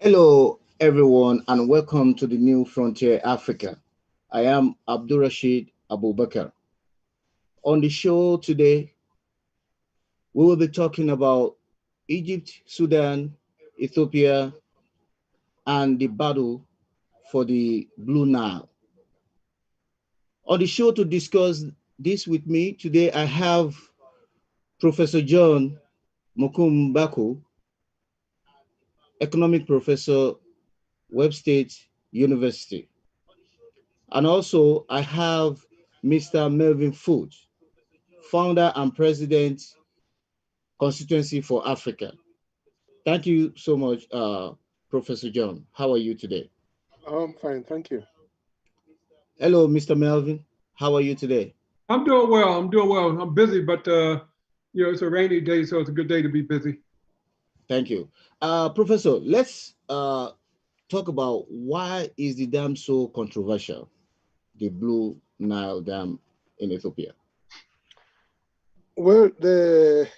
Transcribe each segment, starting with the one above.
Hello, everyone, and welcome to the New Frontier Africa. I am Abdulrasheed Abubakar. On the show today, we will be talking about Egypt, Sudan, Ethiopia, and the battle for the Blue Nile. On the show to discuss this with me today, I have Professor John MUKUM, economic professor, Webb State University. And also, I have Mr. Melvin FOOTE, founder and president, Constituency for Africa. Thank you so much, Professor John. How are you today? I'm fine, thank you. Hello, Mr. Melvin. How are you today? I'm doing well. I'm doing well. I'm busy, but it's a rainy day, so it's a good day to be busy. Thank you. Professor, let's talk about why is the dam so controversial, the Blue Nile Dam in Ethiopia? Well, the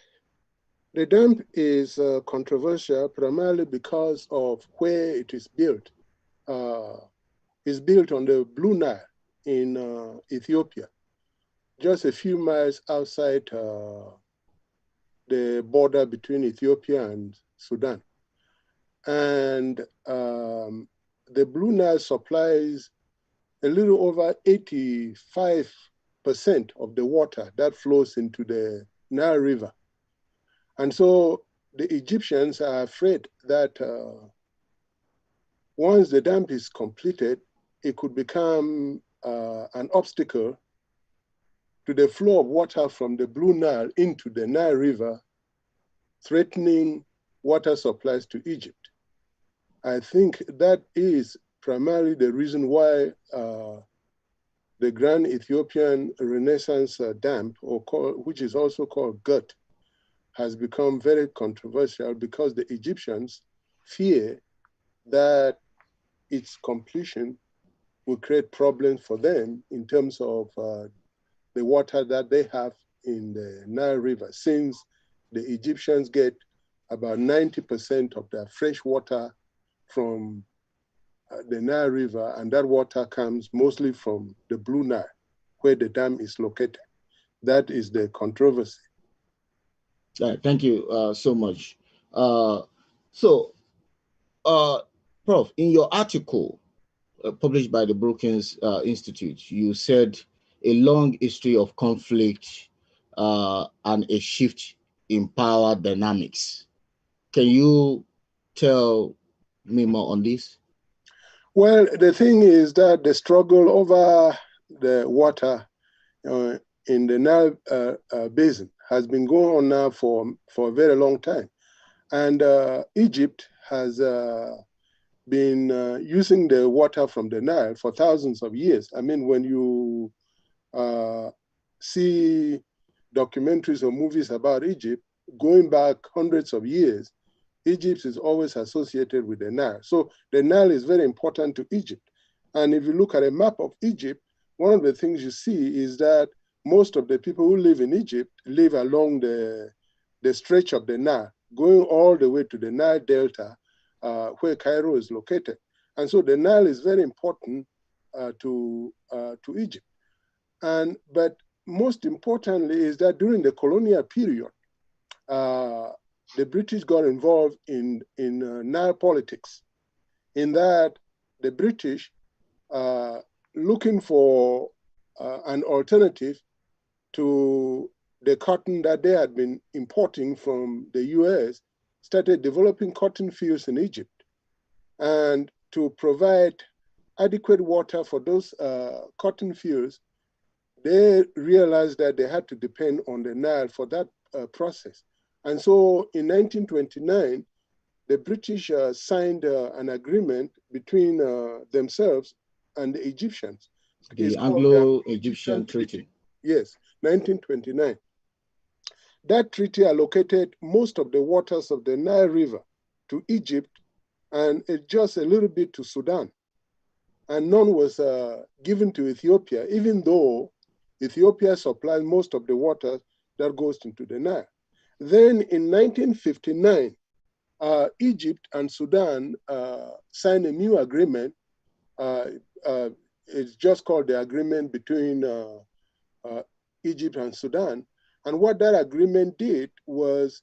dam is controversial primarily because of where it is built. It's built on the Blue Nile in Ethiopia, just a few miles outside the border between Ethiopia and Sudan. And the Blue Nile supplies a little over 85% of the water that flows into the Nile River. And so the Egyptians are afraid that once the dam is completed, it could become an obstacle to the flow of water from the Blue Nile into the Nile River, threatening water supplies to Egypt. I think that is primarily the reason why the Grand Ethiopian Renaissance Dam, which is also called GUT, has become very controversial because the Egyptians fear that its completion will create problems for them in terms of the water that they have in the Nile River, since the Egyptians get about 90% of their fresh water from the Nile River, and that water comes mostly from the Blue Nile, where the dam is located. That is the controversy. Thank you so much. Prof, in your article published by the Brookings Institute, you said a long history of conflict and a shift in power dynamics. Can you tell me more on this? Well, the thing is that the struggle over the water in the Nile basin has been going on now for a very long time. And Egypt has been using the water from the Nile for thousands of years. I mean, when you see documentaries or movies about Egypt, going back hundreds of years, Egypt is always associated with the Nile. So the Nile is very important to Egypt. And if you look at a map of Egypt, one of the things you see is that most of the people who live in Egypt live along the stretch of the Nile, going all the way to the Nile Delta, where Cairo is located. And so the Nile is very important to Egypt. But most importantly is that during the colonial period, the British got involved in Nile politics, in that the British, looking for an alternative to the cotton that they had been importing from the US, started developing cotton fields in Egypt. And to provide adequate water for those cotton fields, they realized that they had to depend on the Nile for that process. And so in 1929, the British signed an agreement between themselves and the Egyptians. The Anglo-Egyptian Treaty. Yes, 1929. That treaty allocated most of the waters of the Nile River to Egypt and just a little bit to Sudan. And none was given to Ethiopia, even though Ethiopia supplies most of the water that goes into the Nile. Then in 1959, Egypt and Sudan signed a new agreement. It's just called the agreement between Egypt and Sudan. And what that agreement did was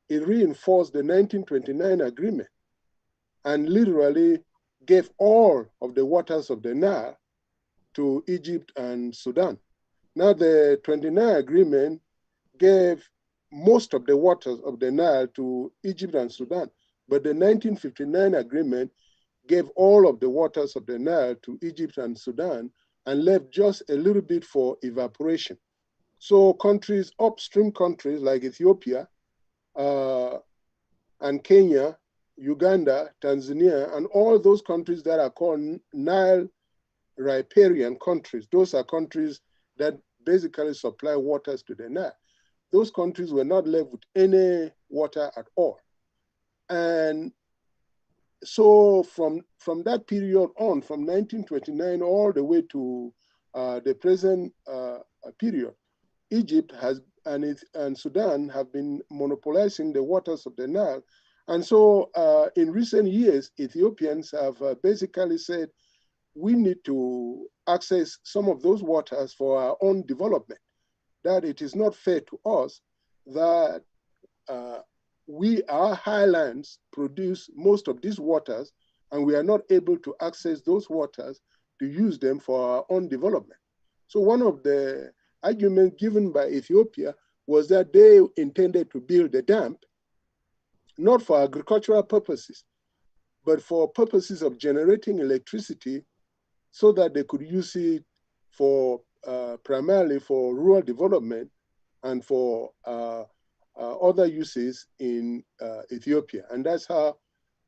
it reinforced the 1929 agreement and literally gave all of the waters of the Nile to Egypt and Sudan. Now the 29 agreement gave most of the waters of the Nile to Egypt and Sudan, but the 1959 agreement gave all of the waters of the Nile to Egypt and Sudan and left just a little bit for evaporation. So countries, upstream countries like Ethiopia and Kenya, Uganda, Tanzania, and all those countries that are called Nile riparian countries, those are countries that basically supply waters to the Nile. Those countries were not left with any water at all. And so from that period on, from 1929 all the way to the present period, Egypt has and Sudan have been monopolizing the waters of the Nile. And so in recent years, Ethiopians have basically said, we need to access some of those waters for our own development, that it is not fair to us that our highlands produce most of these waters and we are not able to access those waters to use them for our own development. So one of the arguments given by Ethiopia was that they intended to build a dam, not for agricultural purposes, but for purposes of generating electricity so that they could use it for primarily for rural development and for other uses in Ethiopia. And that's how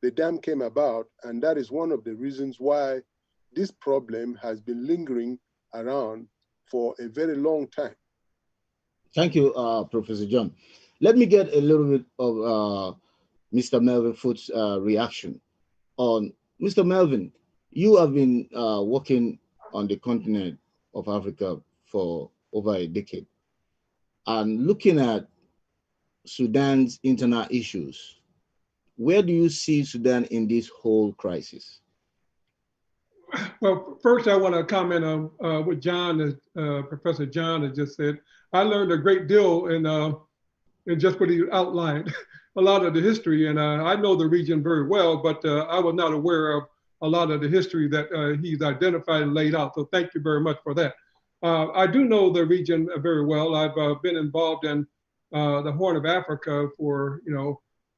the dam came about. And that is one of the reasons why this problem has been lingering around for a very long time. Thank you, Professor John. Let me get a little bit of Mr. Melvin Foote's reaction on. Mr. Melvin, you have been working on the continent of Africa for over a decade and looking at Sudan's internal issues. Where do you see Sudan in this whole crisis? Well, first I want to comment on what Professor John has just said. I learned a great deal in just what he outlined, a lot of the history, and I know the region very well, but I was not aware of a lot of the history that he's identified and laid out. So thank you very much for that. I do know the region very well. I've been involved in the Horn of Africa for,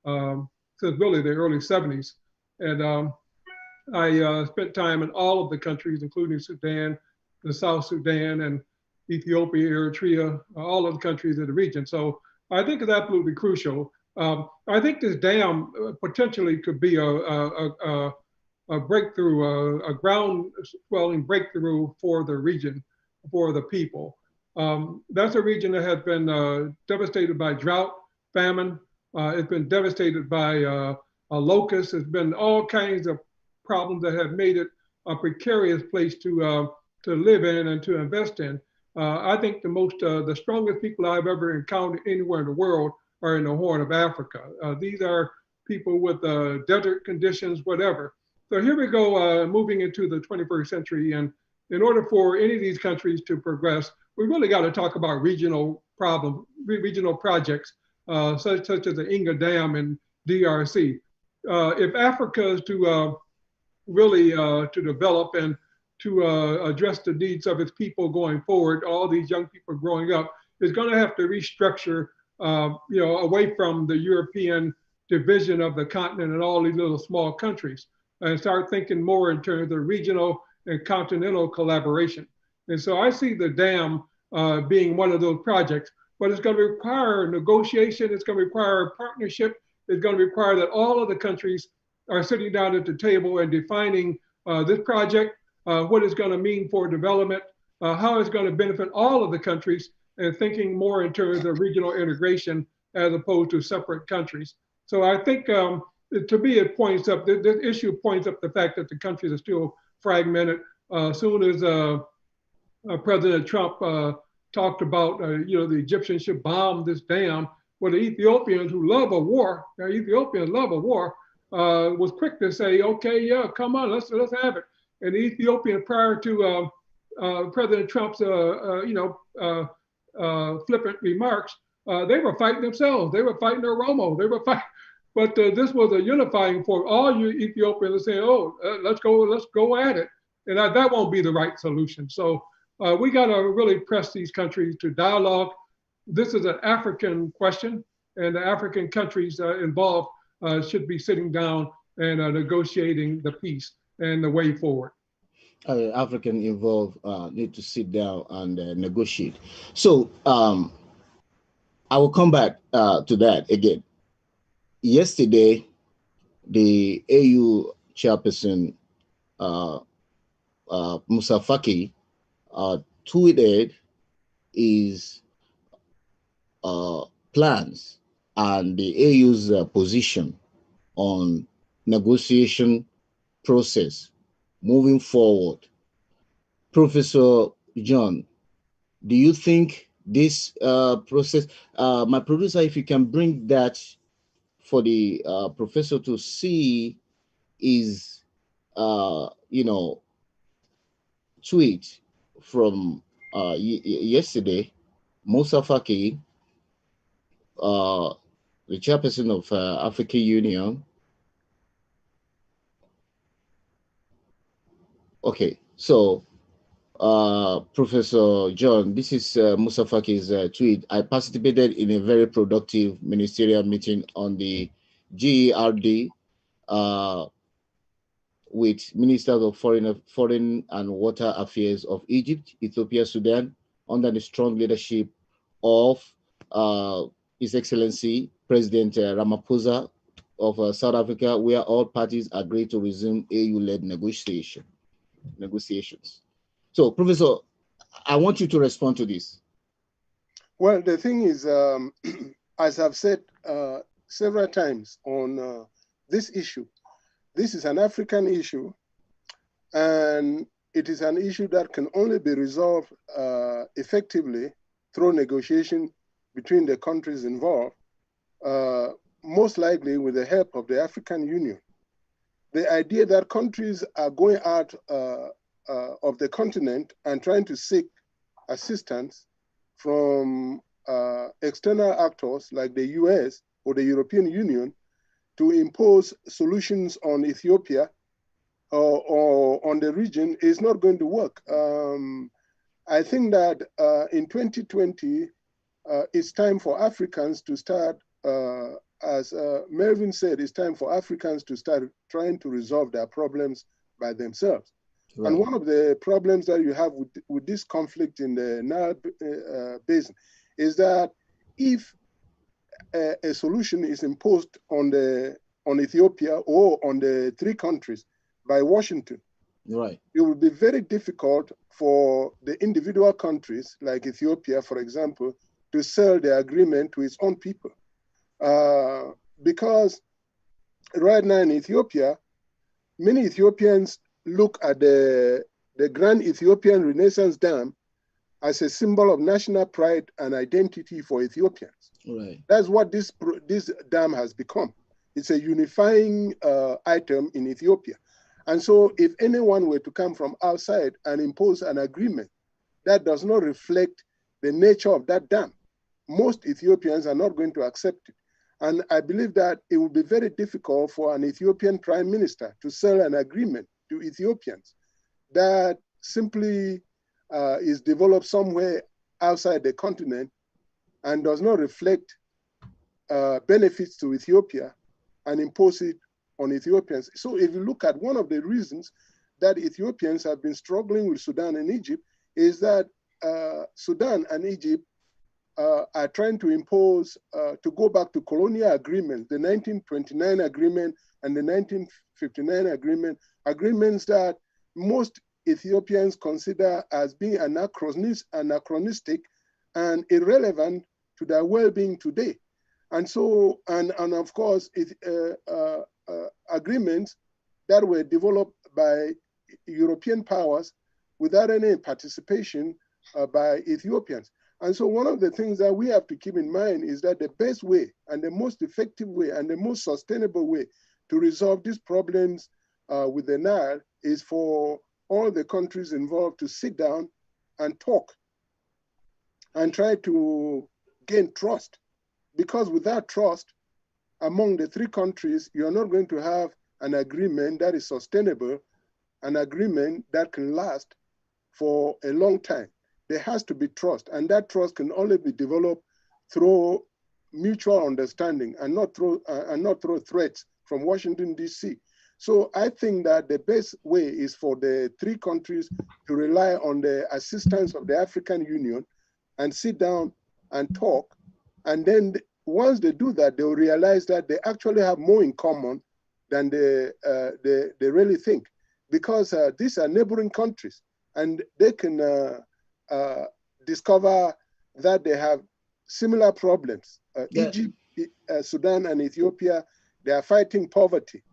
since really the early 70s. And I spent time in all of the countries, including Sudan, the South Sudan, and Ethiopia, Eritrea, all of the countries in the region. So I think it's absolutely crucial. I think this dam potentially could be a breakthrough, a ground swelling breakthrough for the region, for the people. That's a region that has been devastated by drought, famine. It's been devastated by locusts. It's been all kinds of problems that have made it a precarious place to live in and to invest in. I think the strongest people I've ever encountered anywhere in the world are in the Horn of Africa. These are people with desert conditions, whatever. So here we go, moving into the 21st century. And in order for any of these countries to progress, we really got to talk about regional problems, regional projects, such as the Inga Dam in DRC. If Africa is to really to develop and to address the needs of its people going forward, all these young people growing up, is going to have to restructure, away from the European division of the continent and all these little small countries, and start thinking more in terms of regional and continental collaboration. And so I see the dam being one of those projects, but it's going to require negotiation, it's going to require a partnership, it's going to require that all of the countries are sitting down at the table and defining this project, what it's going to mean for development, how it's going to benefit all of the countries, and thinking more in terms of regional integration as opposed to separate countries. So I think, to me, it points up, this issue points up the fact that the countries are still fragmented. As soon as President Trump talked about, the Egyptians should bomb this dam, Well, the Ethiopians who love a war, Ethiopians love a war, was quick to say, okay, yeah, come on, let's have it. And the Ethiopian, prior to President Trump's, flippant remarks, they were fighting themselves. They were fighting their Romo. They were fighting. But this was a unifying force. All you Ethiopians saying, "Oh, let's go at it," and that won't be the right solution. So we got to really press these countries to dialogue. This is an African question, and the African countries involved should be sitting down and negotiating the peace and the way forward. African involved need to sit down and negotiate. So I will come back to that again. Yesterday, the AU chairperson, Musa Faki, tweeted his plans and the AU's position on negotiation process moving forward. Professor John, do you think this process, my producer, if you can bring that for the professor to see, is tweet from yesterday, Musa Faki, the chairperson of African Union. Okay, so Professor John, this is Musa Faki's tweet. I participated in a very productive ministerial meeting on the GERD with ministers of foreign and water affairs of Egypt, Ethiopia, Sudan, under the strong leadership of His Excellency President Ramaphosa of South Africa, where all parties agreed to resume AU-led negotiations. So, Professor, I want you to respond to this. Well, the thing is, as I've said several times on this issue, this is an African issue, and it is an issue that can only be resolved effectively through negotiation between the countries involved, most likely with the help of the African Union. The idea that countries are going out of the continent and trying to seek assistance from external actors like the US or the European Union to impose solutions on Ethiopia or on the region is not going to work. I think that in 2020, it's time for Africans to start, as Melvin said, it's time for Africans to start trying to resolve their problems by themselves. Right. And one of the problems that you have with this conflict in the Nile basin is that if a solution is imposed on Ethiopia or on the three countries by Washington, right, it will be very difficult for the individual countries like Ethiopia, for example, to sell the agreement to its own people. Because right now in Ethiopia, many Ethiopians look at the Grand Ethiopian Renaissance Dam as a symbol of national pride and identity for Ethiopians. Right. That's what this dam has become. It's a unifying item in Ethiopia. And so if anyone were to come from outside and impose an agreement that does not reflect the nature of that dam, most Ethiopians are not going to accept it. And I believe that it will be very difficult for an Ethiopian prime minister to sell an agreement to Ethiopians that simply is developed somewhere outside the continent and does not reflect benefits to Ethiopia and impose it on Ethiopians. So if you look at one of the reasons that Ethiopians have been struggling with Sudan and Egypt is that Sudan and Egypt are trying to impose, to go back to colonial agreements, the 1929 agreement and the 1959 agreement, agreements that most Ethiopians consider as being anachronistic and irrelevant to their well-being today. And so, and of course, agreements that were developed by European powers without any participation by Ethiopians. And so one of the things that we have to keep in mind is that the best way and the most effective way and the most sustainable way to resolve these problems with the Nile is for all the countries involved to sit down and talk and try to gain trust. Because without trust among the three countries, you're not going to have an agreement that is sustainable, an agreement that can last for a long time. There has to be trust, and that trust can only be developed through mutual understanding and not through threats from Washington, D.C. So I think that the best way is for the three countries to rely on the assistance of the African Union and sit down and talk. And then once they do that, they'll realize that they actually have more in common than they really think, because these are neighboring countries, and they can discover that they have similar problems. Egypt, Sudan, and Ethiopia, they are fighting poverty.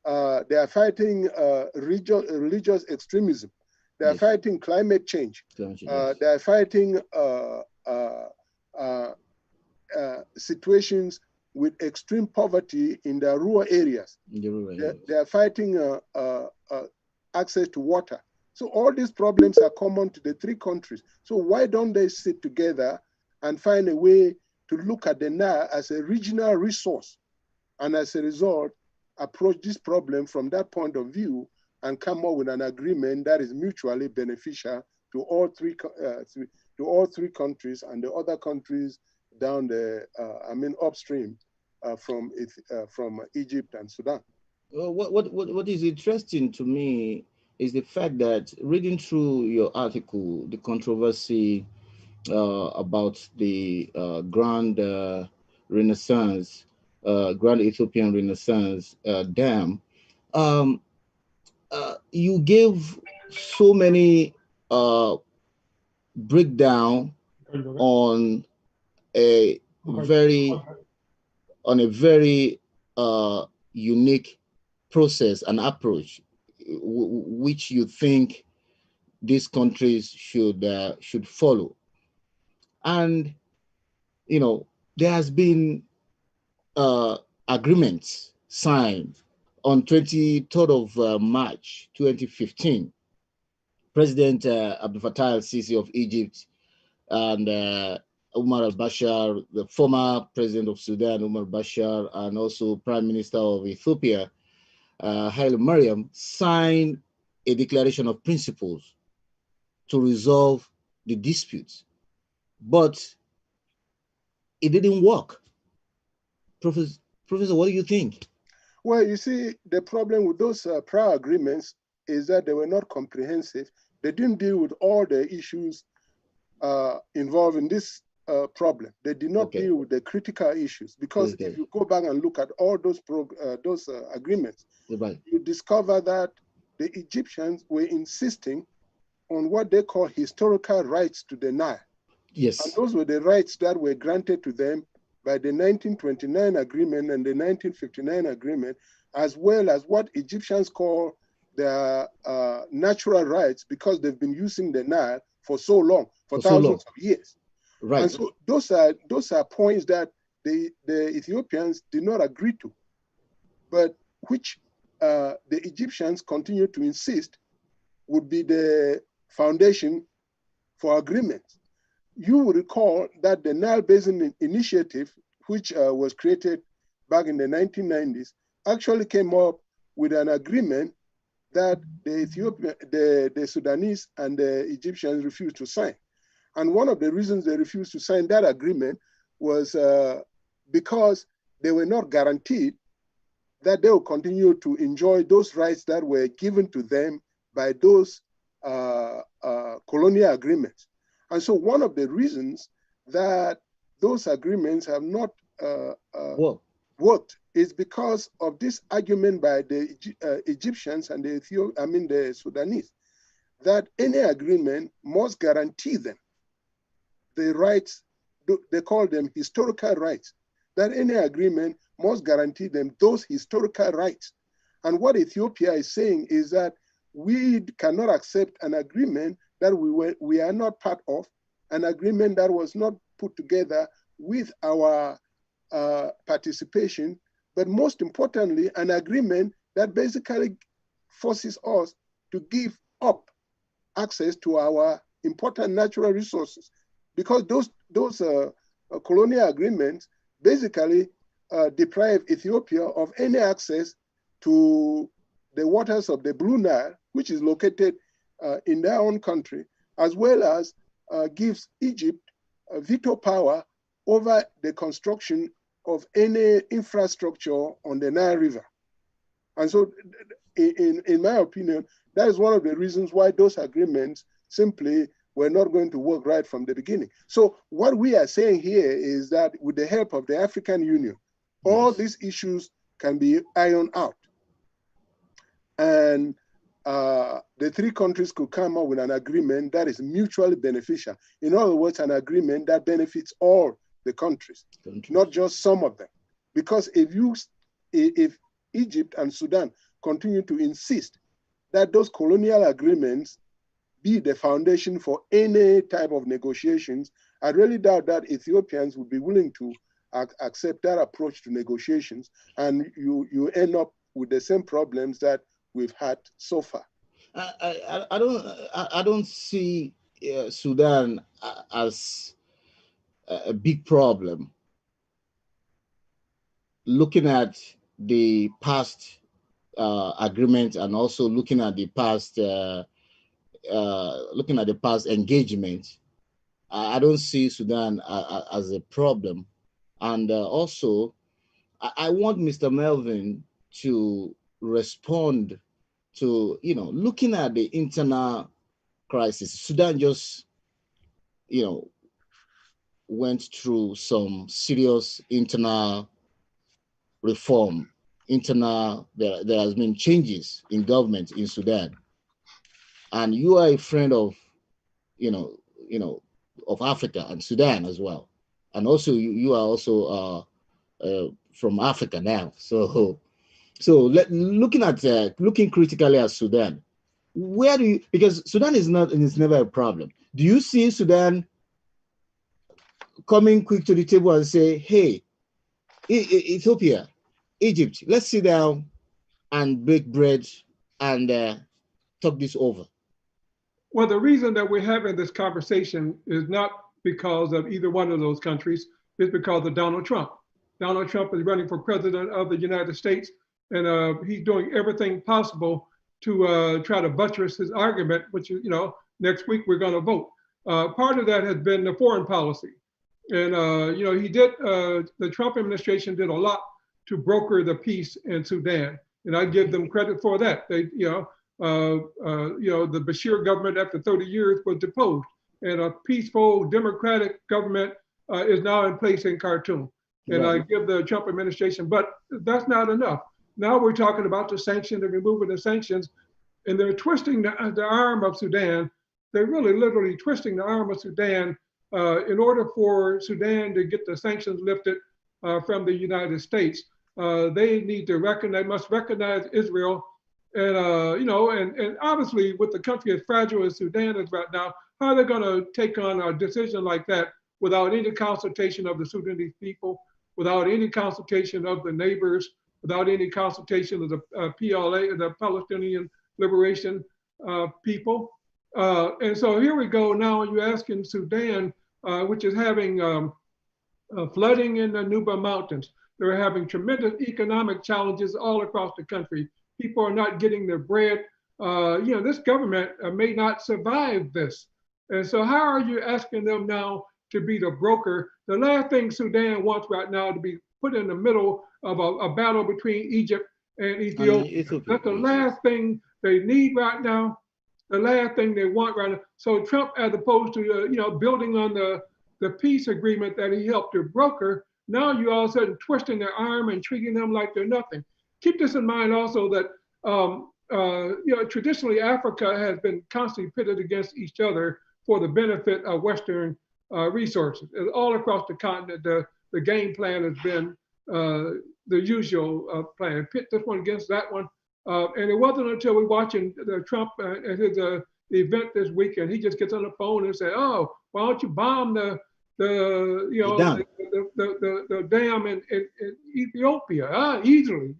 They are fighting religious extremism. They are fighting climate change. They are fighting situations with extreme poverty in their rural areas. They are fighting access to water. So all these problems are common to the three countries. So why don't they sit together and find a way to look at the Nile as a regional resource, and as a result, approach this problem from that point of view and come up with an agreement that is mutually beneficial to all three countries and the other countries down the, upstream from Egypt and Sudan. Well, what is interesting to me is the fact that reading through your article, the controversy about the Grand Renaissance, Grand Ethiopian Renaissance Dam, you gave so many breakdown on a very unique process and approach which you think these countries should follow. And there has been agreements signed on 23rd of March 2015. President Abdel Fattah el-Sisi of Egypt and Umar al-Bashir, the former president of Sudan, Umar al-Bashir, and also Prime Minister of Ethiopia, Haile Mariam, signed a declaration of principles to resolve the disputes. But it didn't work. Professor, what do you think? Well, you see, the problem with those prior agreements is that they were not comprehensive. They didn't deal with all the issues involved in this problem. They did not deal with the critical issues, because if you go back and look at all those agreements, you discover that the Egyptians were insisting on what they call historical rights to the Nile. Yes. And those were the rights that were granted to them by the 1929 agreement and the 1959 agreement, as well as what Egyptians call their natural rights, because they've been using the Nile for so long, for thousands of years. Right. And so those are points that the Ethiopians did not agree to, but which the Egyptians continue to insist would be the foundation for agreements. You will recall that the Nile Basin Initiative, which was created back in the 1990s, actually came up with an agreement that the Sudanese and the Egyptians refused to sign. And one of the reasons they refused to sign that agreement was because they were not guaranteed that they will continue to enjoy those rights that were given to them by those colonial agreements. And so one of the reasons that those agreements have not worked is because of this argument by the Egyptians and the Sudanese, that any agreement must guarantee them the rights, they call them historical rights, that any agreement must guarantee them those historical rights. And what Ethiopia is saying is that we cannot accept an agreement that we are not part of, an agreement that was not put together with our participation, but most importantly, an agreement that basically forces us to give up access to our important natural resources, because those colonial agreements basically deprive Ethiopia of any access to the waters of the Blue Nile, which is located in their own country, as well as gives Egypt veto power over the construction of any infrastructure on the Nile River. And so, in my opinion, that is one of the reasons why those agreements simply were not going to work right from the beginning. So what we are saying here is that with the help of the African Union, all these issues can be ironed out. And the three countries could come up with an agreement that is mutually beneficial. In other words, an agreement that benefits all the countries, not just some of them. Because if Egypt and Sudan continue to insist that those colonial agreements be the foundation for any type of negotiations, I really doubt that Ethiopians would be willing to accept that approach to negotiations, and you end up with the same problems that we've had so far. I don't see Sudan as a big problem. Looking at the past agreement and also looking at the past engagement, I don't see Sudan as a problem. And also, I want Mr. Melvin to respond to, looking at the internal crisis. Sudan just, went through some serious internal reform. There has been changes in government in Sudan. And you are a friend of, of Africa and Sudan as well. And also you are also from Africa now. So looking critically at Sudan, where do you, because Sudan is never a problem. Do you see Sudan coming quick to the table and say, hey, Ethiopia, Egypt, let's sit down and break bread and talk this over? Well, the reason that we're having this conversation is not because of either one of those countries. It's because of Donald Trump. Donald Trump is running for president of the United States, and he's doing everything possible to try to buttress his argument, which is, next week we're going to vote. Part of that has been the foreign policy. And, the Trump administration did a lot to broker the peace in Sudan. And I give them credit for that. They, the Bashir government after 30 years was deposed, and a peaceful democratic government is now in place in Khartoum. And I give the Trump administration, but that's not enough. Now we're talking about the sanctions and removing the sanctions, and they're twisting the arm of Sudan. They're really literally twisting the arm of Sudan in order for Sudan to get the sanctions lifted from the United States. They need to must recognize Israel. And, and obviously with the country as fragile as Sudan is right now, how are they going to take on a decision like that without any consultation of the Sudanese people, without any consultation of the neighbors, without any consultation of the PLA, the Palestinian Liberation people? And so here we go now, you're asking Sudan, which is having flooding in the Nuba Mountains. They're having tremendous economic challenges all across the country. People are not getting their bread. This government may not survive this. And so how are you asking them now to be the broker? The last thing Sudan wants right now to be put in the middle of a battle between Egypt and Ethiopia. That's the last thing they need right now, the last thing they want right now. So Trump, as opposed to, building on the peace agreement that he helped to broker, now you all of a sudden twisting their arm and treating them like they're nothing. Keep this in mind also that, traditionally Africa has been constantly pitted against each other for the benefit of Western resources. All across the continent, the game plan has been the usual plan. Pit this one against that one. And it wasn't until we're watching Trump and event this weekend. He just gets on the phone and say, "Oh, why don't you bomb the dam in Ethiopia easily?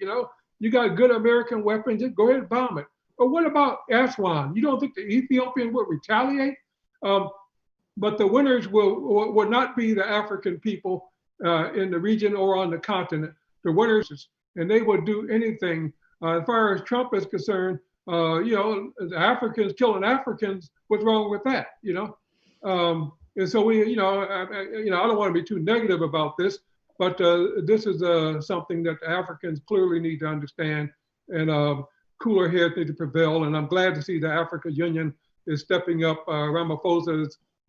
You got good American weapons. Just go ahead and bomb it." But what about Aswan? You don't think the Ethiopian would retaliate? But the winners will not be the African people in the region or on the continent. The winners, and they will do anything. As far as Trump is concerned, the Africans killing Africans, what's wrong with that? And so I don't want to be too negative about this, but this is something that the Africans clearly need to understand, and cooler heads need to prevail. And I'm glad to see the African Union is stepping up. Ramaphosa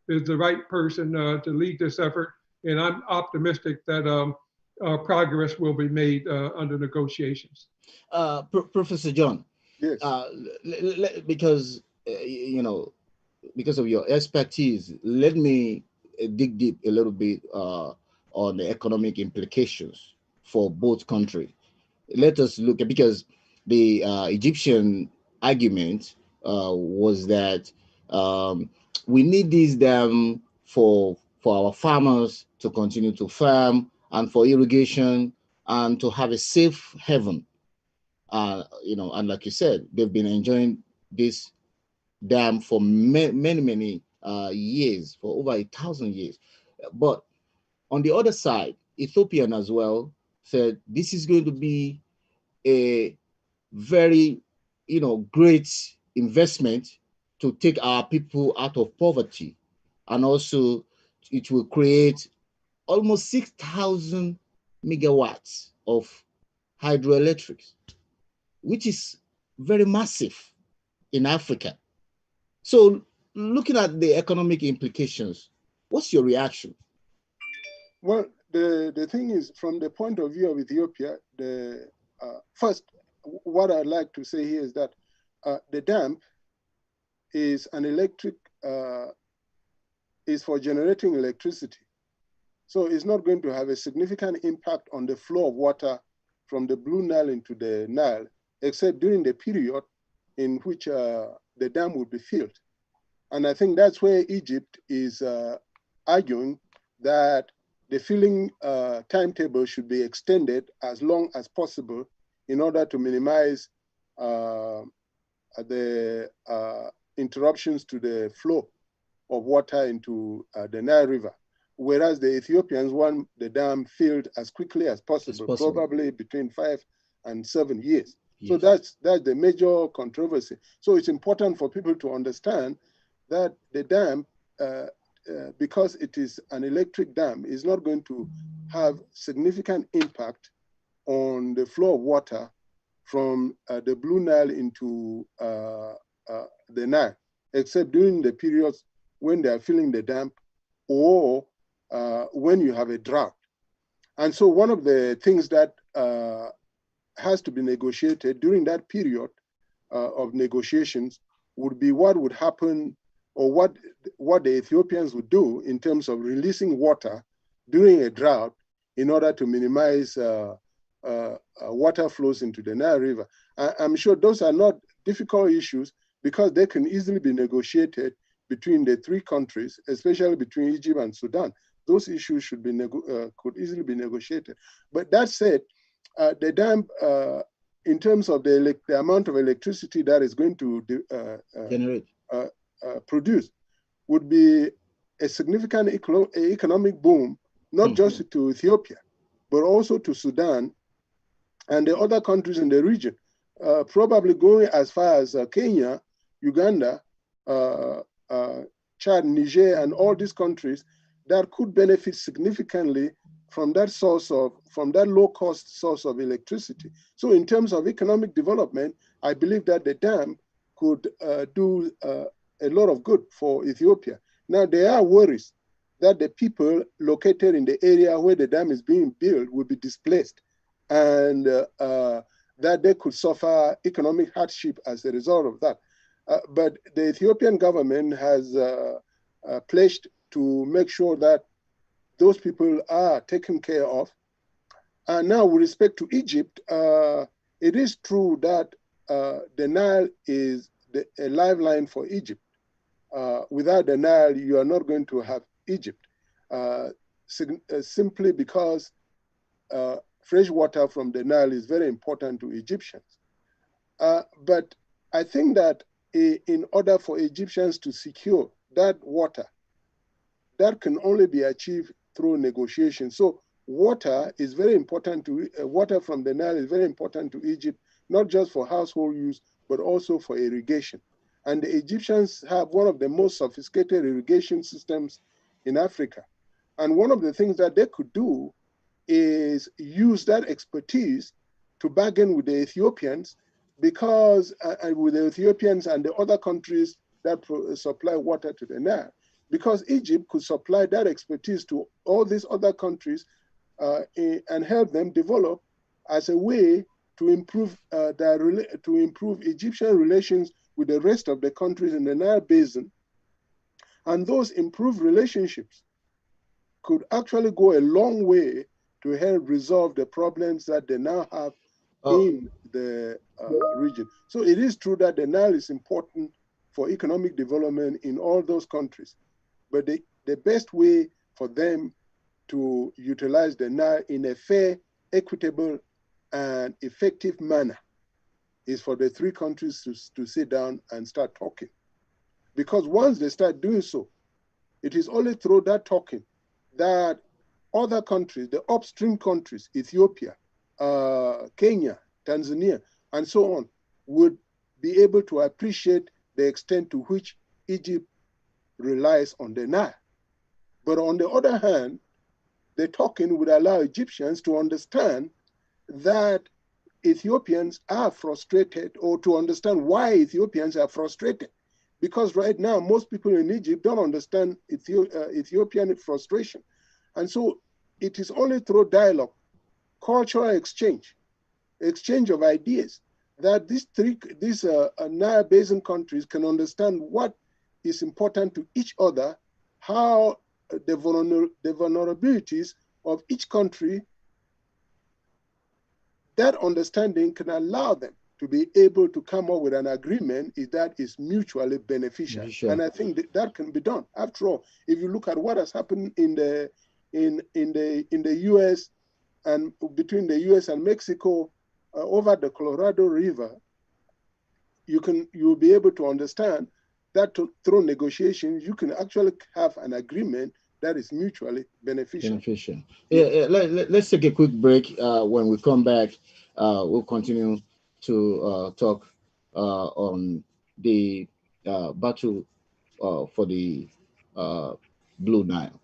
is the right person to lead this effort, and I'm optimistic that progress will be made under negotiations. Professor John, yes, because because of your expertise, let me dig deep a little bit on the economic implications for both countries. Let us look at, because the Egyptian argument was that we need this dam for our farmers to continue to farm and for irrigation and to have a safe haven. And like you said, they've been enjoying this dam for many years, for over 1,000 years. But on the other side, Ethiopian as well said this is going to be a very, great investment to take our people out of poverty, and also it will create almost 6,000 megawatts of hydroelectrics, which is very massive in Africa. So looking at the economic implications, what's your reaction? Well, the thing is, from the point of view of Ethiopia, first, what I'd like to say here is that the dam is an is for generating electricity. So it's not going to have a significant impact on the flow of water from the Blue Nile into the Nile, except during the period in which the dam will be filled. And I think that's where Egypt is arguing that the filling timetable should be extended as long as possible in order to minimize the interruptions to the flow of water into the Nile River. Whereas the Ethiopians want the dam filled as quickly as possible, probably between 5 and 7 years. Yes. So that's the major controversy. So it's important for people to understand that the dam, because it is an electric dam, is not going to have significant impact on the flow of water from the Blue Nile into the Nile, except during the periods when they are filling the dam or when you have a drought. And so one of the things that has to be negotiated during that period of negotiations would be what would happen, or what the Ethiopians would do in terms of releasing water during a drought in order to minimize water flows into the Nile River. I'm sure those are not difficult issues because they can easily be negotiated between the three countries, especially between Egypt and Sudan. Those issues should be could easily be negotiated. But that said, the dam, in terms of the amount of electricity that is going to generate, produce, would be a significant economic boom, not just to Ethiopia, but also to Sudan and the other countries in the region, probably going as far as Kenya, Uganda, Chad, Niger, and all these countries that could benefit significantly from that low-cost source of electricity. So in terms of economic development, I believe that the dam could do a lot of good for Ethiopia. Now, there are worries that the people located in the area where the dam is being built will be displaced, and that they could suffer economic hardship as a result of that. But the Ethiopian government has pledged to make sure that those people are taken care of. And now, with respect to Egypt, it is true that the Nile is a lifeline for Egypt. without the Nile, you are not going to have Egypt, simply because fresh water from the Nile is very important to Egyptians. But I think that in order for Egyptians to secure that water, that can only be achieved through negotiation. So water is very important to, water from the Nile is very important to Egypt, not just for household use, but also for irrigation. And the Egyptians have one of the most sophisticated irrigation systems in Africa. And one of the things that they could do is use that expertise to bargain with the Ethiopians, because with the Ethiopians and the other countries that supply water to the Nile, because Egypt could supply that expertise to all these other countries and help them develop as a way to improve Egyptian relations with the rest of the countries in the Nile Basin. And those improved relationships could actually go a long way to help resolve the problems that they now have in the region. So it is true that the Nile is important for economic development in all those countries, but the best way for them to utilize the Nile in a fair, equitable, and effective manner is for the three countries to sit down and start talking. Because once they start doing so, it is only through that talking that other countries, the upstream countries, Ethiopia, Kenya, Tanzania, and so on, would be able to appreciate the extent to which Egypt relies on the Nile. But on the other hand, the talking would allow Egyptians to understand that Ethiopians are frustrated, or to understand why Ethiopians are frustrated. Because right now, most people in Egypt don't understand Ethiopian frustration. And so it is only through dialogue, cultural exchange of ideas, that these Nile Basin countries can understand what is important to each other, how the vulnerabilities of each country, that understanding can allow them to be able to come up with an agreement that is mutually beneficial. And I think that can be done. After all, if you look at what has happened in the U.S. and between the U.S. and Mexico over the Colorado River, you'll be able to understand that through negotiations, you can actually have an agreement that is mutually beneficial. Yeah, let's take a quick break. When we come back, we'll continue to talk on the battle for the Blue Nile.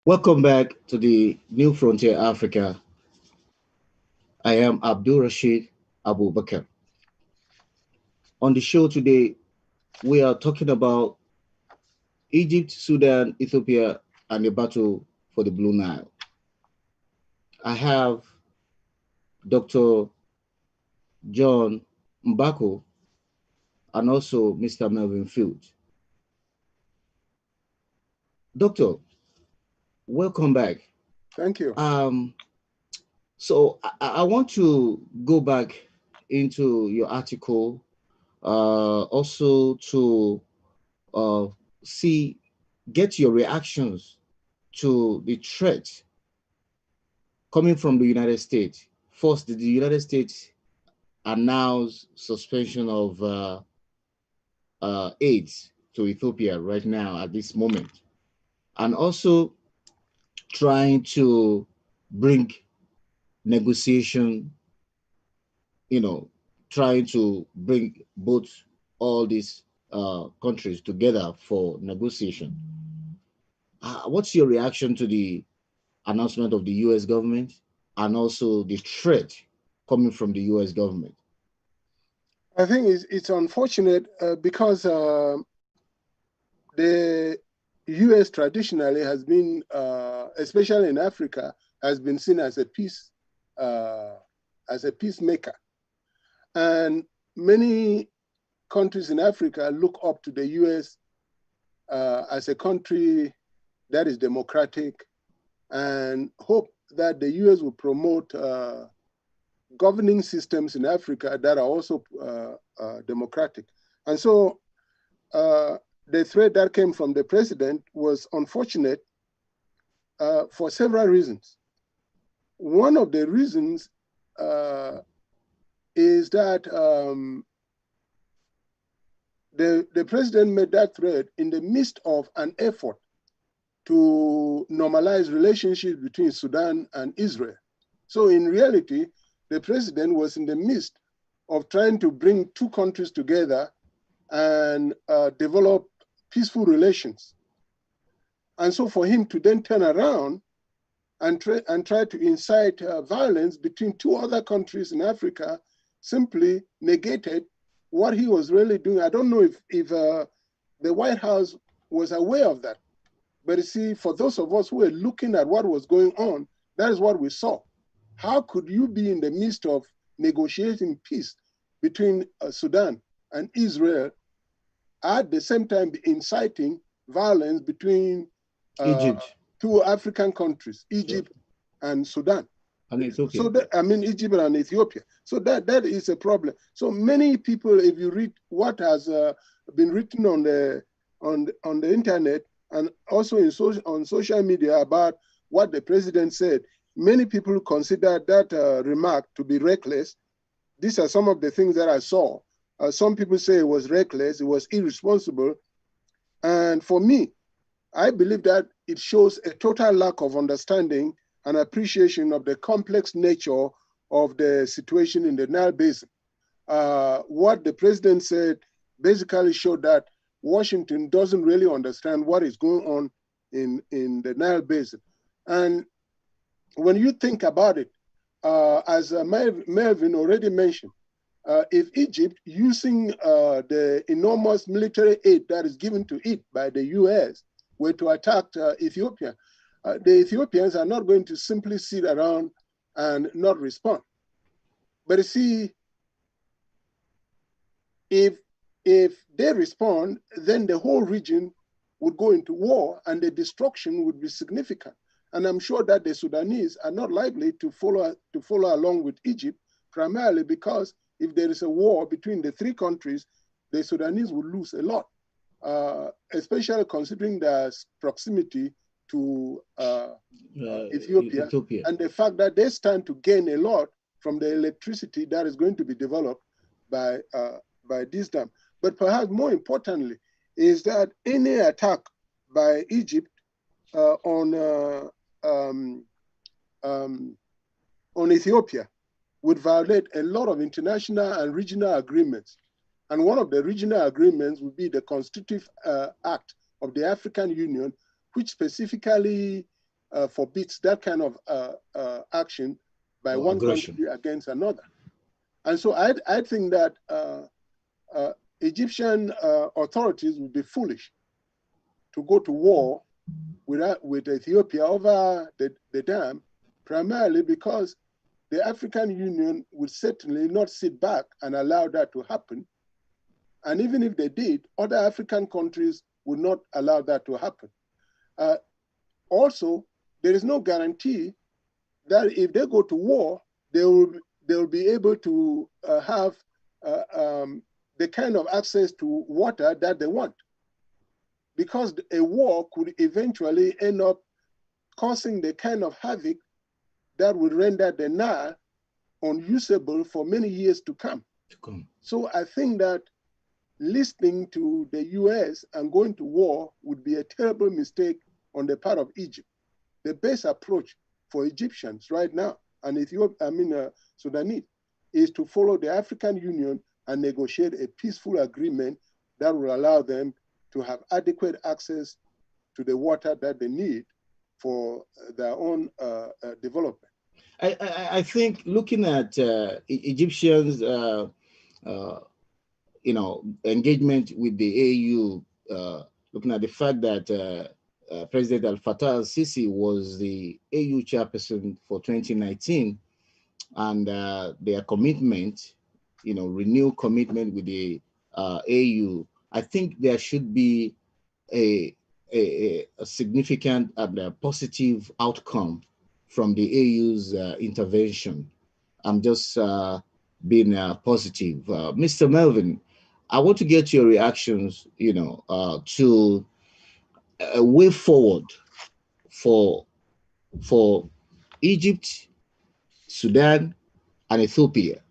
Welcome back to the New Frontier Africa. I am Abdulrasheed Abubakar. On the show today, we are talking about Egypt, Sudan, Ethiopia, and the battle for the Blue Nile. I have Dr. John MBAKU and also Mr. Melvin FOOTE. Doctor, welcome back. Thank you. So I want to go back into your article, also to uh, see, get your reactions to the threat coming from the United States. First, the United States announced suspension of aid to Ethiopia right now at this moment, and also trying to bring negotiation, trying to bring both all these countries together for negotiation. What's your reaction to the announcement of the US government and also the threat coming from the US government? I think it's unfortunate because the US traditionally has been, especially in Africa, has been seen as a peacemaker. And many countries in Africa look up to the US as a country that is democratic and hope that the US will promote governing systems in Africa that are also democratic. And so the threat that came from the president was unfortunate for several reasons. One of the reasons is that the president made that threat in the midst of an effort to normalize relationships between Sudan and Israel. So in reality, the president was in the midst of trying to bring two countries together and develop peaceful relations. And so for him to then turn around and try to incite violence between two other countries in Africa simply negated what he was really doing. I don't know if the White House was aware of that. But you see, for those of us who were looking at what was going on, that is what we saw. How could you be in the midst of negotiating peace between Sudan and Israel, at the same time be inciting violence between Egypt, two African countries, Egypt and Sudan? and Ethiopia. So Egypt and Ethiopia. So that is a problem. So many people, if you read what has been written on the internet and also on social media about what the president said, many people consider that remark to be reckless. These are some of the things that I saw. Some people say it was reckless, it was irresponsible. And for me, I believe that it shows a total lack of understanding and appreciation of the complex nature of the situation in the Nile Basin. What the president said basically showed that Washington doesn't really understand what is going on in the Nile Basin. And when you think about it, as Melvin already mentioned, if Egypt, using the enormous military aid that is given to it by the US, were to attack Ethiopia, the Ethiopians are not going to simply sit around and not respond. But you see, if they respond, then the whole region would go into war and the destruction would be significant. And I'm sure that the Sudanese are not likely to follow along with Egypt, primarily because if there is a war between the three countries, the Sudanese will lose a lot, especially considering their proximity to Ethiopia, and the fact that they stand to gain a lot from the electricity that is going to be developed by this dam. But perhaps more importantly is that any attack by Egypt on Ethiopia would violate a lot of international and regional agreements. And one of the regional agreements would be the Constitutive Act of the African Union, which specifically forbids that kind of action by one country against another. And so I think that Egyptian authorities would be foolish to go to war with Ethiopia over the dam, primarily because the African Union would certainly not sit back and allow that to happen. And even if they did, other African countries would not allow that to happen. Also, there is no guarantee that if they go to war, they'll be able to have the kind of access to water that they want. Because a war could eventually end up causing the kind of havoc that would render the Nile unusable for many years to come. So I think that listening to the US and going to war would be a terrible mistake on the part of Egypt. The best approach for Egyptians right now, and Sudanese, is to follow the African Union and negotiate a peaceful agreement that will allow them to have adequate access to the water that they need for their own development. I think looking at Egyptians, engagement with the AU, looking at the fact that President Al-Fattah al-Sisi was the AU chairperson for 2019, and their commitment, renewed commitment with the AU, I think there should be a significant and positive outcome from the AU's intervention. I'm just being positive. Mr. Melvin, I want to get your reactions, to a way forward for Egypt, Sudan, and Ethiopia.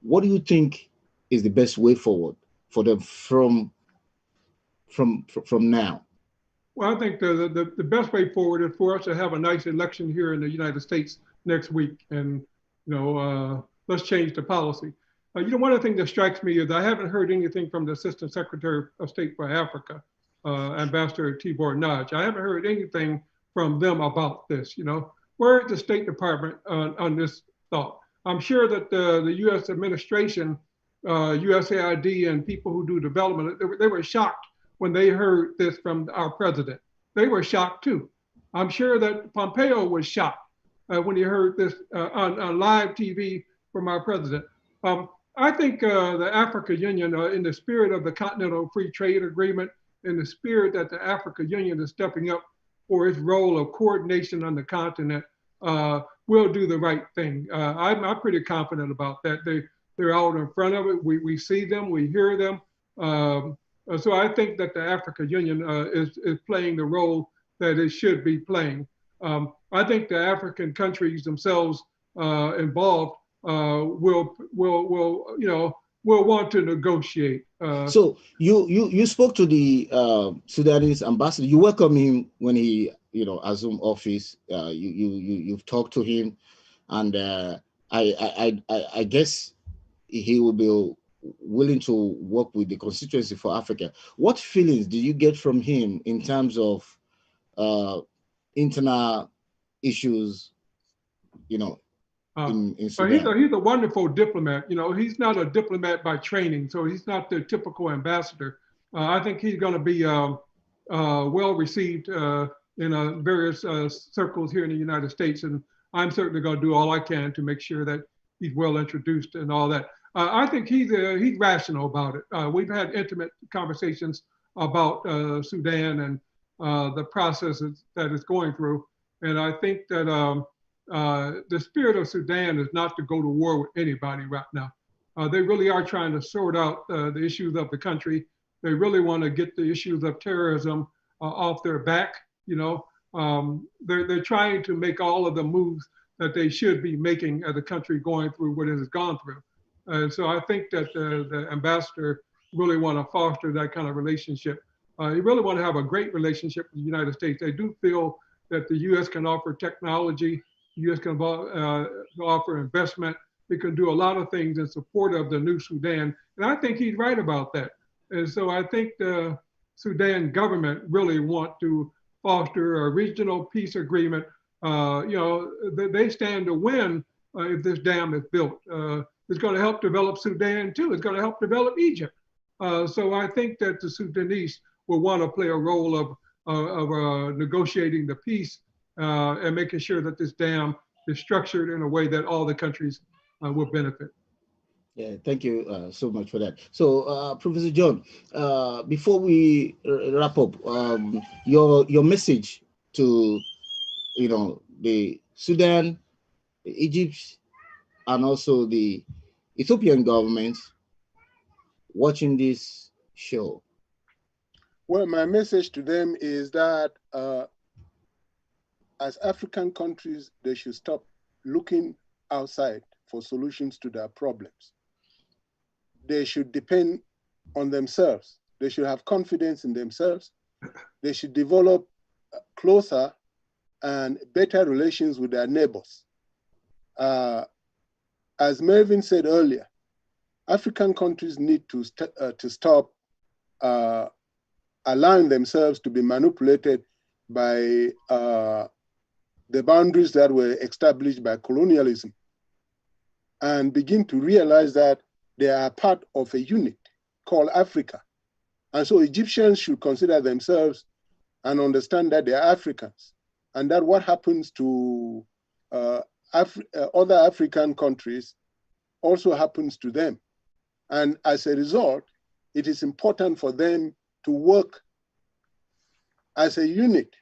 What do you think is the best way forward for them from now? Well, I think the best way forward is for us to have a nice election here in the United States next week, and let's change the policy. One of the things that strikes me is I haven't heard anything from the Assistant Secretary of State for Africa, Ambassador Tibor Nagy. I haven't heard anything from them about this. Where is the State Department on this thought? I'm sure that the U.S. administration, USAID, and people who do development, they were shocked when they heard this from our president. They were shocked too. I'm sure that Pompeo was shocked when he heard this on live TV from our president. I think the African Union, in the spirit of the Continental Free Trade Agreement, in the spirit that the African Union is stepping up for its role of coordination on the continent, will do the right thing. I'm pretty confident about that. They're out in front of it. We see them, we hear them. So I think that the African Union is playing the role that it should be playing. I think the African countries themselves involved will want to negotiate. So you spoke to the Sudanese ambassador. You welcome him when he assumed office. You've talked to him, and I guess he will be willing to work with the constituency for Africa. What feelings do you get from him in terms of internal issues, in Sudan? He's a wonderful diplomat. He's not a diplomat by training, so he's not the typical ambassador. I think he's going to be well received in various circles here in the United States, and I'm certainly going to do all I can to make sure that he's well introduced and all that. I think he's rational about it. We've had intimate conversations about Sudan and the processes that it's going through. And I think that the spirit of Sudan is not to go to war with anybody right now. They really are trying to sort out the issues of the country. They really want to get the issues of terrorism off their back. They're trying to make all of the moves that they should be making as a country going through what it has gone through. So I think that the ambassador really want to foster that kind of relationship. He really want to have a great relationship with the United States. They do feel that the U.S. can offer technology, the U.S. can offer investment. It can do a lot of things in support of the new Sudan. And I think he's right about that. And so I think the Sudan government really want to foster a regional peace agreement. They stand to win if this dam is built. It's going to help develop Sudan too. It's going to help develop Egypt. So I think that the Sudanese will want to play a role of negotiating the peace and making sure that this dam is structured in a way that all the countries will benefit. Yeah, thank you so much for that. So, Professor John, before we wrap up, your message to the Sudan, the Egypt, and also the Ethiopian government watching this show? Well, my message to them is that as African countries, they should stop looking outside for solutions to their problems. They should depend on themselves. They should have confidence in themselves. They should develop closer and better relations with their neighbors. As Melvin said earlier, African countries need to stop allowing themselves to be manipulated by the boundaries that were established by colonialism, and begin to realize that they are part of a unit called Africa. And so Egyptians should consider themselves and understand that they are Africans, and that what happens to other African countries also happens to them. And as a result, it is important for them to work as a unit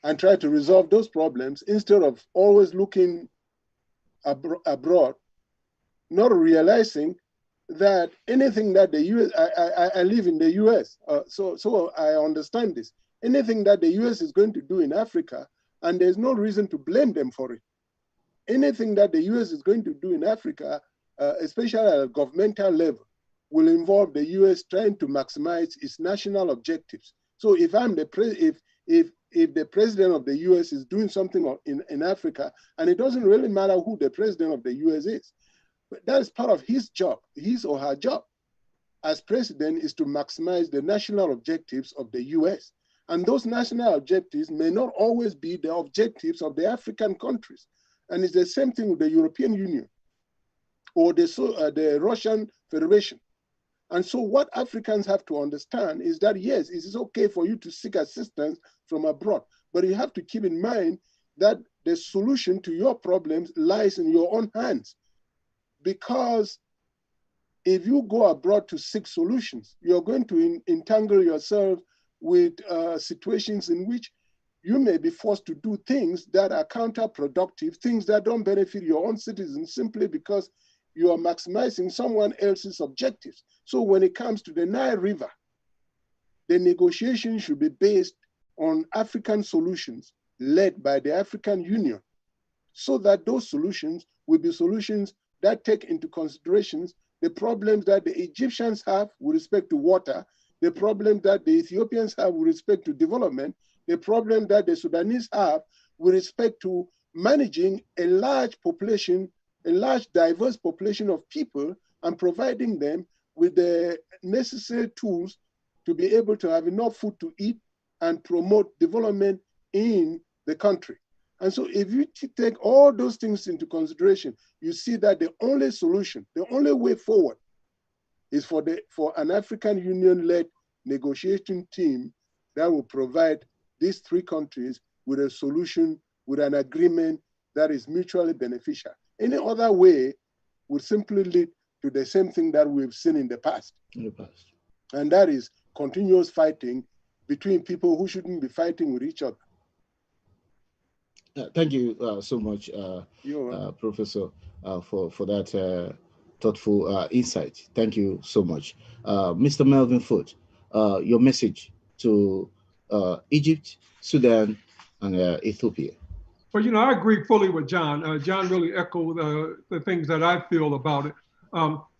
and try to resolve those problems instead of always looking abroad, not realizing that anything that the US, I live in the US, so I understand this. Anything that the US is going to do in Africa, and there's no reason to blame them for it. Anything that the US is going to do in Africa, especially at a governmental level, will involve the US trying to maximize its national objectives. So if I'm if the president of the US is doing something in Africa, and it doesn't really matter who the president of the US is, but that is part of his job, his or her job as president, is to maximize the national objectives of the US. And those national objectives may not always be the objectives of the African countries. And it's the same thing with the European Union or the Russian Federation. And so what Africans have to understand is that, yes, it is okay for you to seek assistance from abroad, but you have to keep in mind that the solution to your problems lies in your own hands. Because if you go abroad to seek solutions, you're going to entangle yourself with situations in which you may be forced to do things that are counterproductive, things that don't benefit your own citizens, simply because you are maximizing someone else's objectives. So when it comes to the Nile River, the negotiation should be based on African solutions led by the African Union, so that those solutions will be solutions that take into considerations the problems that the Egyptians have with respect to water, the problems that the Ethiopians have with respect to development, the problem that the Sudanese have with respect to managing a large population, a large diverse population of people, and providing them with the necessary tools to be able to have enough food to eat and promote development in the country. And so if you take all those things into consideration, you see that the only solution, the only way forward is for an African Union-led negotiation team that will provide these three countries with a solution, with an agreement that is mutually beneficial. Any other way would simply lead to the same thing that we've seen in the past. And that is continuous fighting between people who shouldn't be fighting with each other. Thank you so much, Professor, for that thoughtful insight. Thank you so much. Mr. Melvin FOOTE, your message to Egypt, Sudan, and Ethiopia. Well, I agree fully with John. John really echoed the things that I feel about it.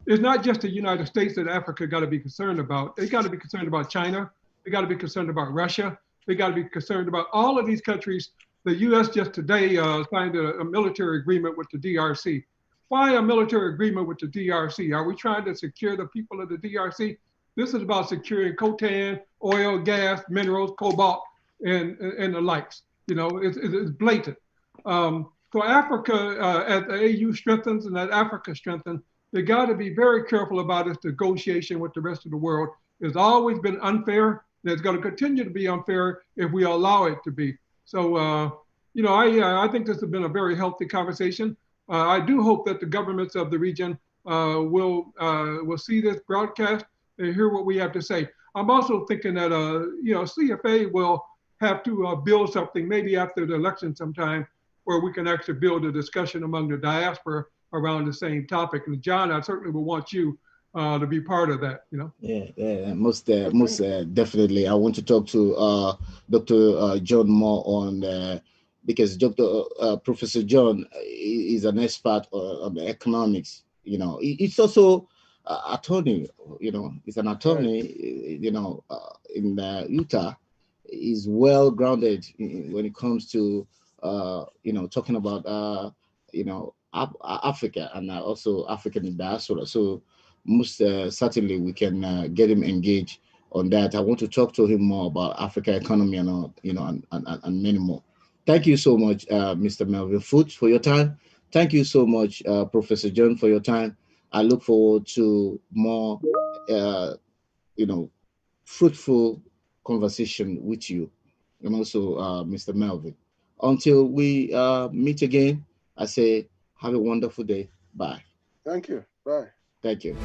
It's not just the United States that Africa got to be concerned about. They got to be concerned about China. They got to be concerned about Russia. They got to be concerned about all of these countries. The U.S. just today signed a military agreement with the DRC. Why a military agreement with the DRC? Are we trying to secure the people of the DRC? This is about securing coltan, oil, gas, minerals, cobalt, and the likes. It's blatant. So Africa, as the AU strengthens and as Africa strengthens, they got to be very careful about its negotiation with the rest of the world. It's always been unfair, and it's going to continue to be unfair if we allow it to be. So, I think this has been a very healthy conversation. I do hope that the governments of the region will see this broadcast and hear what we have to say. I'm also thinking that, CFA will have to build something, maybe after the election sometime, where we can actually build a discussion among the diaspora around the same topic. And John, I certainly would want you to be part of that, you know? Yeah, most definitely. I want to talk to Dr. John more on, because Professor John is an expert on the economics. You know, it's also attorney. You know, he's an attorney. Right. You know, in Utah, is well grounded when it comes to you know, talking about you know, Africa and also African diaspora. So most certainly we can get him engaged on that. I want to talk to him more about Africa economy and you know, and many more. Thank you so much, Mr. Melvin Foote, for your time. Thank you so much, Professor John, for your time. I look forward to more, you know, fruitful conversation with you, and also Mr. Melvin. Until we meet again, I say have a wonderful day. Bye. Thank you. Bye. Thank you.